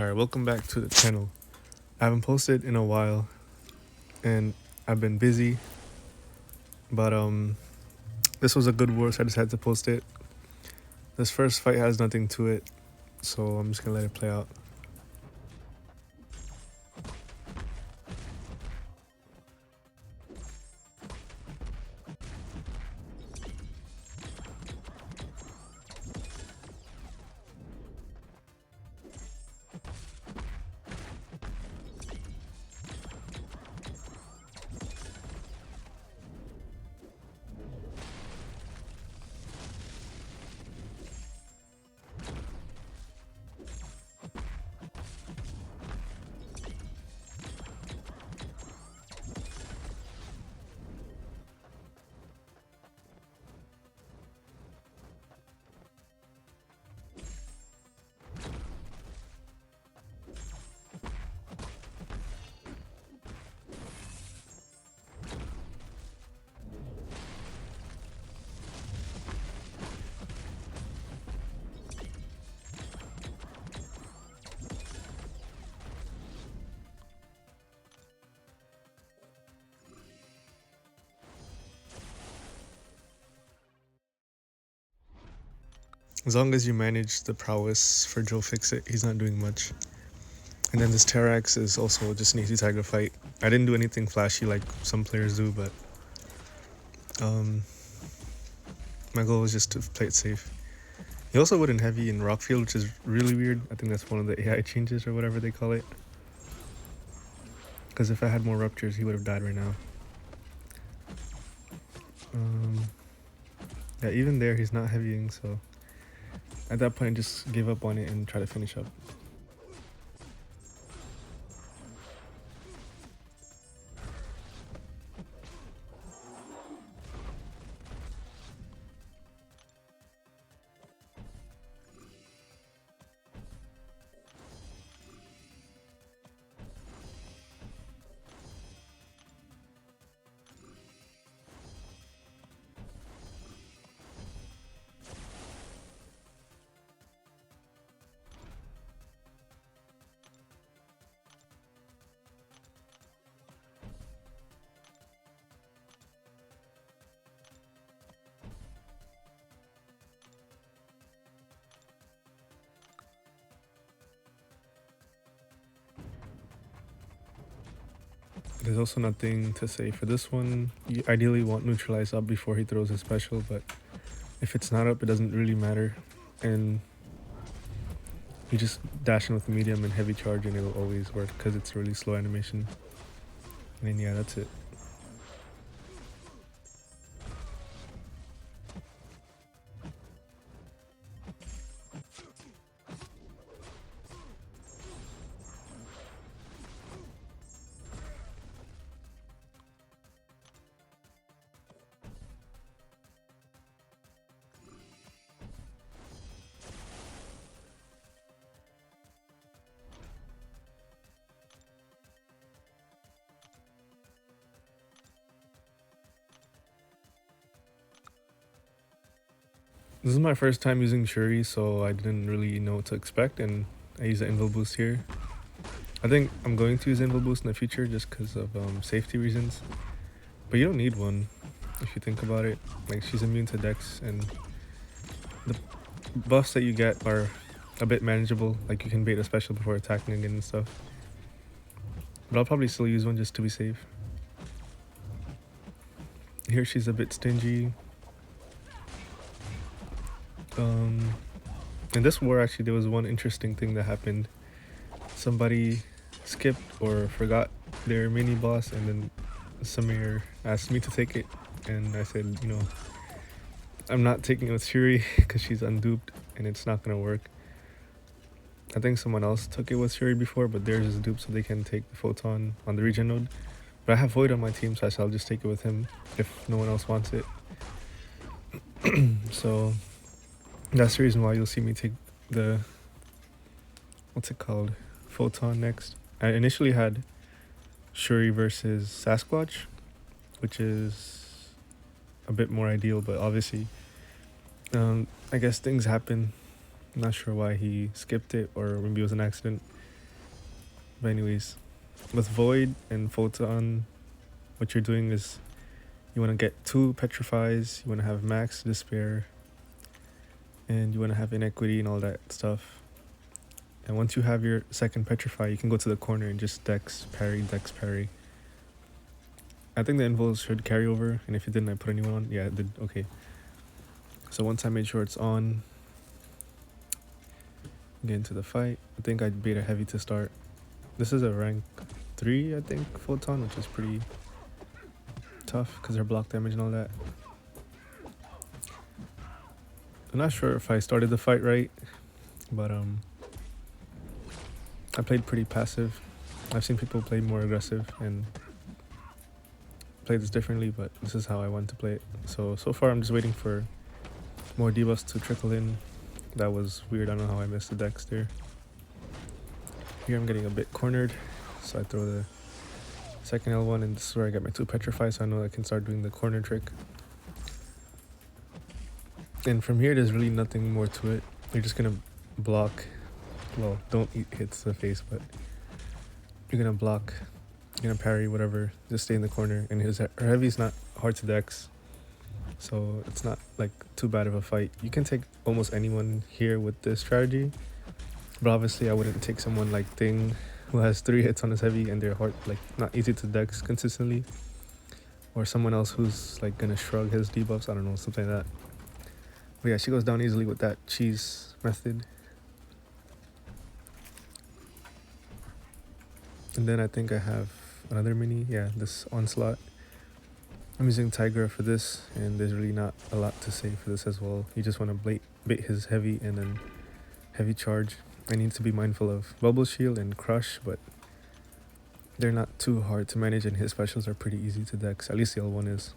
Alright, welcome back to the channel. I haven't posted in a while and I've been busy, but this was a good war, so I decided to post it. This first fight has nothing to it, so I'm just gonna let it play out. As long as you manage the prowess for Joe Fix-It, he's not doing much. And then this Terrax is also just an easy tiger fight. I didn't do anything flashy like some players do, but my goal was just to play it safe. He also went in heavy in Rockfield, which is really weird. I think that's one of the AI changes or whatever they call it. Because if I had more ruptures, he would have died right now. Yeah, even there, he's not heavying, so at that point, just give up on it and try to finish up. There's also nothing to say for this one. You ideally want neutralize up before he throws his special, but if it's not up, it doesn't really matter. And you just dash in with medium and heavy charge and it'll always work because it's really slow animation. And then yeah, that's it. This is my first time using Shuri, so I didn't really know what to expect, and I use the Invul Boost here. I think I'm going to use Invul Boost in the future just because of safety reasons, but you don't need one if you think about it. Like, she's immune to Dex, and the buffs that you get are a bit manageable. Like, you can bait a special before attacking again and stuff. But I'll probably still use one just to be safe. Here she's a bit stingy. In this war, actually, there was one interesting thing that happened. Somebody skipped or forgot their mini boss, and then Samir asked me to take it, and I said, you know, I'm not taking it with Shuri because she's unduped and it's not gonna work. I think someone else took it with Shuri before, but theirs is duped, so they can take the Photon on the regen node. But I have Void on my team, so I shall just take it with him if no one else wants it. So that's the reason why you'll see me take the, what's it called, Photon next. I initially had Shuri versus Sasquatch, which is a bit more ideal, but obviously I guess things happen. I'm not sure why he skipped it, or maybe it was an accident. But anyways, with Void and Photon, what you're doing is you want to get 2 Petrifies, you want to have Max Despair, and you want to have Inequity and all that stuff. And once you have your second Petrify, you can go to the corner and just Dex parry, Dex parry. I think the invos should carry over, and if it didn't, I put a new one on. Yeah, it did. Okay. So once I made sure it's on, get into the fight. I think I'd beta heavy to start. This is a rank 3, I think, Photon, which is pretty tough because they're block damage and all that. I'm not sure if I started the fight right, but I played pretty passive. I've seen people play more aggressive and play this differently, but this is how I want to play it. So far I'm just waiting for more debuffs to trickle in. That was weird. I don't know how I missed the Dex there. Here I'm getting a bit cornered, so I throw the second L1, and this is where I get my 2 Petrify, so I know I can start doing the corner trick. And from here there's really nothing more to it. You're just gonna block. Well, don't eat hits to the face, but you're gonna block, you're gonna parry, whatever. Just stay in the corner, and her heavy's not hard to Dex, so it's not like too bad of a fight. You can take almost anyone here with this strategy, but obviously I wouldn't take someone like Thing, who has 3 hits on his heavy and they're hard, like not easy to Dex consistently, or someone else who's like gonna shrug his debuffs. I don't know, something like that. But yeah, she goes down easily with that cheese method. And then I think I have another mini, yeah, this Onslaught. I'm using Tigra for this, and there's really not a lot to say for this as well. You just want to bait his heavy and then heavy charge. I need to be mindful of Bubble Shield and Crush, but they're not too hard to manage, and his specials are pretty easy to Dex, at least the L1 is.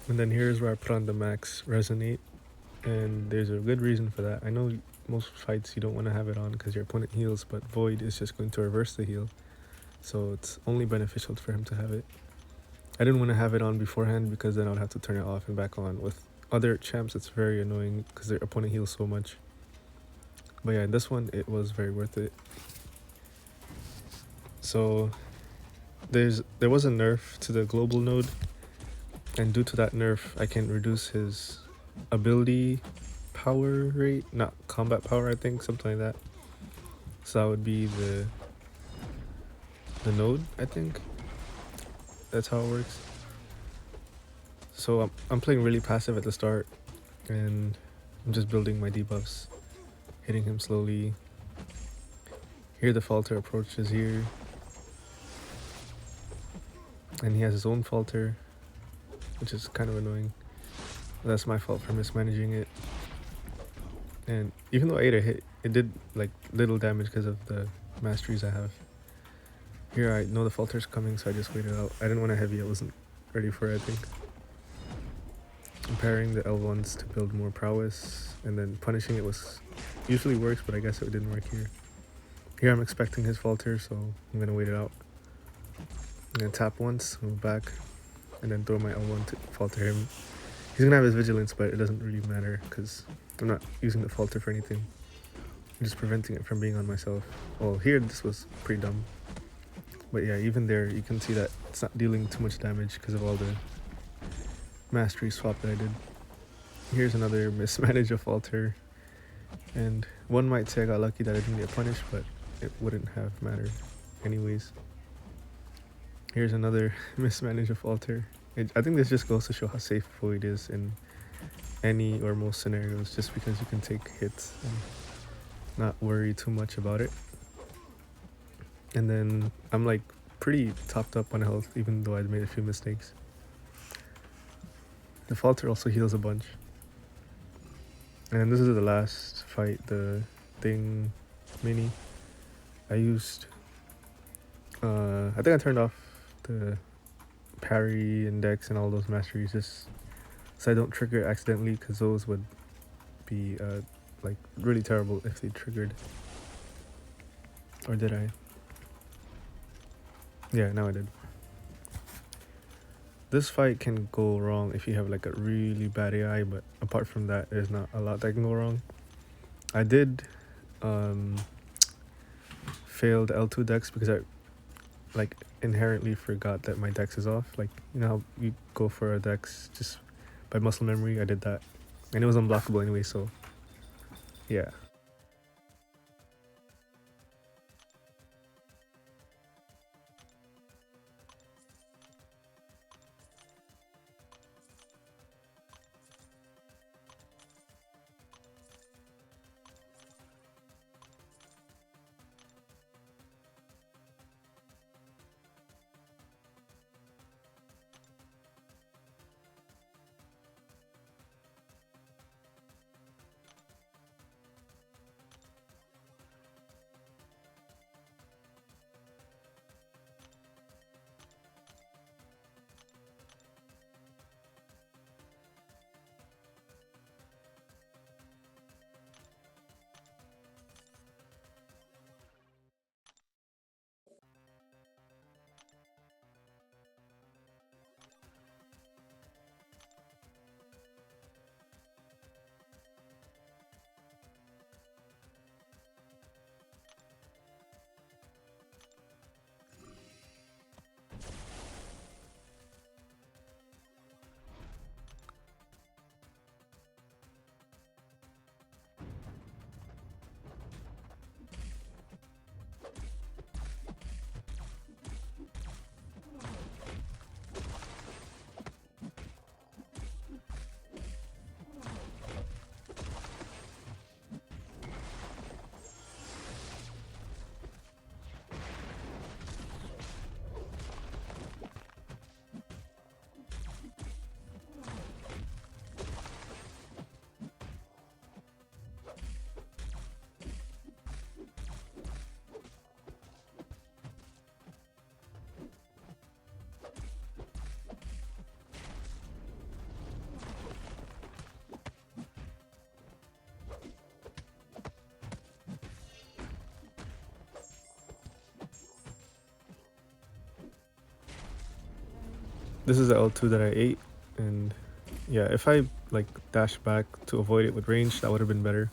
And then here's where I put on the Max Resonate, and there's a good reason for that. I know most fights you don't want to have it on because your opponent heals, but Void is just going to reverse the heal, so it's only beneficial for him to have it. I didn't want to have it on beforehand because then I would have to turn it off and back on. With other champs it's very annoying because their opponent heals so much. But yeah, in this one it was very worth it. So there was a nerf to the global node, and due to that nerf I can reduce his ability power rate, not combat power, I think, something like that. So that would be the node, I think. That's how it works. So I'm playing really passive at the start, and I'm just building my debuffs, hitting him slowly. Here the falter approaches here, and he has his own falter, which is kind of annoying. That's my fault for mismanaging it. And even though I ate a hit, it did like little damage because of the masteries I have. Here I know the falter's coming, so I just waited out. I didn't want to heavy, I wasn't ready for it, I think. I'm pairing the L1s to build more prowess, and then punishing it was usually works, but I guess it didn't work here. Here I'm expecting his falter, so I'm gonna wait it out. I'm gonna tap once, move back, and then throw my L1 to falter him. He's gonna have his vigilance, but it doesn't really matter because I'm not using the falter for anything. I'm just preventing it from being on myself. Well, here this was pretty dumb. But yeah, even there you can see that it's not dealing too much damage because of all the mastery swap that I did. Here's another mismanage of falter. And one might say I got lucky that I didn't get punished, but it wouldn't have mattered anyways. Here's another mismanage of falter. I think this just goes to show how safe Void is in any or most scenarios, just because you can take hits and not worry too much about it. And then I'm like pretty topped up on health, even though I'd made a few mistakes. The falter also heals a bunch. And this is the last fight, the thing mini. I used I think I turned off the parry and dex and all those masteries just so I don't trigger it accidentally, because those would be like really terrible if they triggered. Or did I? Yeah, now I did. This fight can go wrong if you have like a really bad AI, but apart from that, there's not a lot that can go wrong. I did fail the L2 dex because I like inherently forgot that my dex is off. Like, you know how you go for a dex just by muscle memory? I did that. And it was unblockable anyway, so yeah. This is the L2 that I ate, and yeah, if I like dash back to avoid it with range, that would have been better.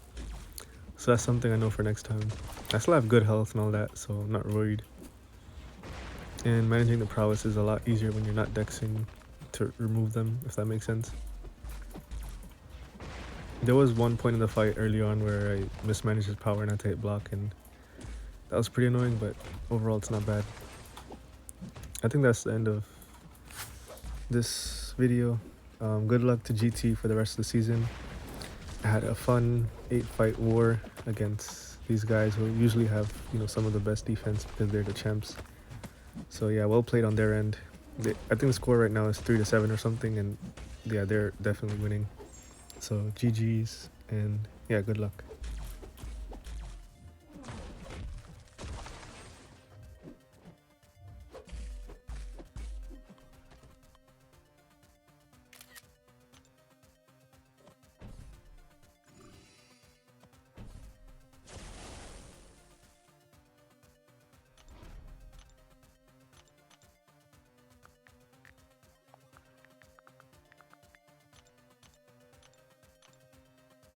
So that's something I know for next time. I still have good health and all that, so I'm not worried. And managing the prowess is a lot easier when you're not dexing to remove them, if that makes sense. There was one point in the fight early on where I mismanaged his power and I had to hit block, and that was pretty annoying, but overall it's not bad. I think that's the end of this video. Good luck to GT for the rest of the season. I had a fun 8-fight war against these guys who usually have, you know, some of the best defense because they're the champs. So yeah, well played on their end. I think the score right now is 3-7 or something, and yeah, they're definitely winning. So GG's, and yeah, good luck.